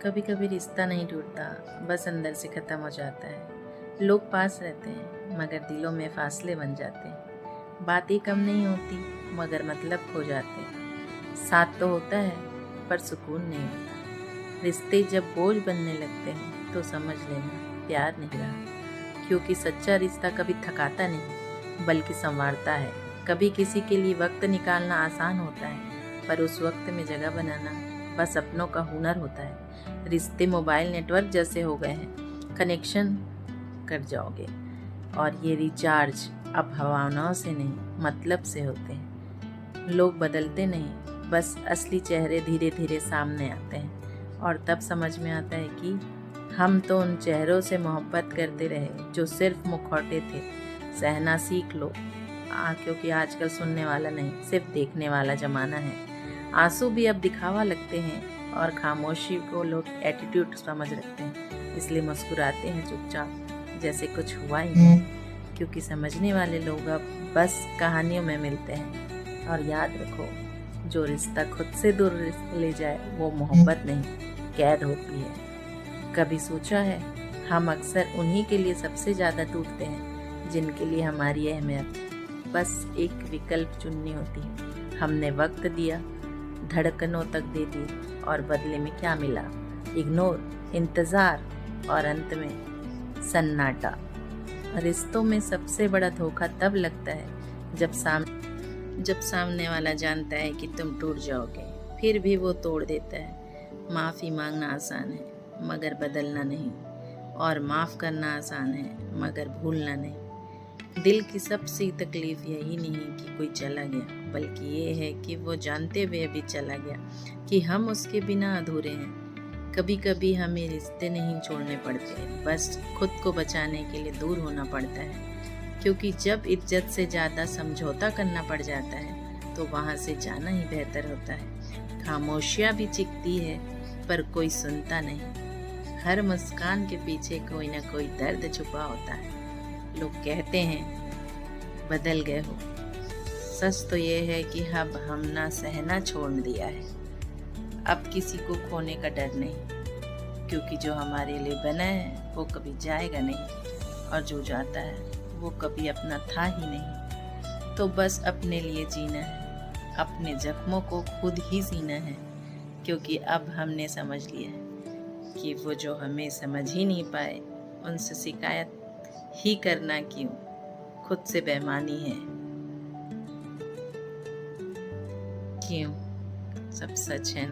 कभी कभी रिश्ता नहीं टूटता, बस अंदर से ख़त्म हो जाता है। लोग पास रहते हैं मगर दिलों में फासले बन जाते हैं। बातें कम नहीं होती मगर मतलब खो जाते हैं। साथ तो होता है पर सुकून नहीं होता। रिश्ते जब बोझ बनने लगते हैं तो समझ लेना प्यार नहीं रहा, क्योंकि सच्चा रिश्ता कभी थकाता नहीं बल्कि संवारता है। कभी किसी के लिए वक्त निकालना आसान होता है, पर उस वक्त में जगह बनाना बस अपनों का हुनर होता है। रिश्ते मोबाइल नेटवर्क जैसे हो गए हैं, कनेक्शन कर जाओगे और ये रिचार्ज अब भावनाओं से नहीं मतलब से होते हैं। लोग बदलते नहीं, बस असली चेहरे धीरे धीरे सामने आते हैं और तब समझ में आता है कि हम तो उन चेहरों से मोहब्बत करते रहे जो सिर्फ मुखौटे थे। सहना सीख लो, क्योंकि आजकल सुनने वाला नहीं सिर्फ देखने वाला ज़माना है। आंसू भी अब दिखावा लगते हैं और खामोशी को लोग एटीट्यूड समझ रखते हैं, इसलिए मुस्कुराते हैं चुपचाप जैसे कुछ हुआ ही नहीं। क्योंकि समझने वाले लोग अब बस कहानियों में मिलते हैं। और याद रखो, जो रिश्ता खुद से दूर ले जाए वो मोहब्बत नहीं कैद होती है। कभी सोचा है, हम अक्सर उन्हीं के लिए सबसे ज़्यादा टूटते हैं जिनके लिए हमारी अहमियत बस एक विकल्प चुननी होती है। हमने वक्त दिया, धड़कनों तक दे दी और बदले में क्या मिला? इग्नोर, इंतज़ार और अंत में सन्नाटा। रिश्तों में सबसे बड़ा धोखा तब लगता है जब सामने वाला जानता है कि तुम टूट जाओगे, फिर भी वो तोड़ देता है। माफ़ी मांगना आसान है मगर बदलना नहीं, और माफ़ करना आसान है मगर भूलना नहीं। दिल की सबसे तकलीफ यही नहीं कि कोई चला गया, बल्कि ये है कि वो जानते हुए भी चला गया कि हम उसके बिना अधूरे हैं। कभी कभी हमें रिश्ते नहीं छोड़ने पड़ते, बस खुद को बचाने के लिए दूर होना पड़ता है। क्योंकि जब इज्जत से ज़्यादा समझौता करना पड़ जाता है तो वहाँ से जाना ही बेहतर होता है। खामोशियाँ भी चिखती है पर कोई सुनता नहीं। हर मुस्कान के पीछे कोई ना कोई दर्द छुपा होता है। लोग कहते हैं बदल गए हो, सच तो ये है कि अब हमने सहना छोड़ दिया है। अब किसी को खोने का डर नहीं, क्योंकि जो हमारे लिए बना है वो कभी जाएगा नहीं, और जो जाता है वो कभी अपना था ही नहीं। तो बस अपने लिए जीना है, अपने जख्मों को खुद ही सीना है, क्योंकि अब हमने समझ लिया है कि वो जो हमें समझ ही नहीं पाए उनसे शिकायत ही करना क्यों, खुद से बेईमानी है। क्यों? सब सच है।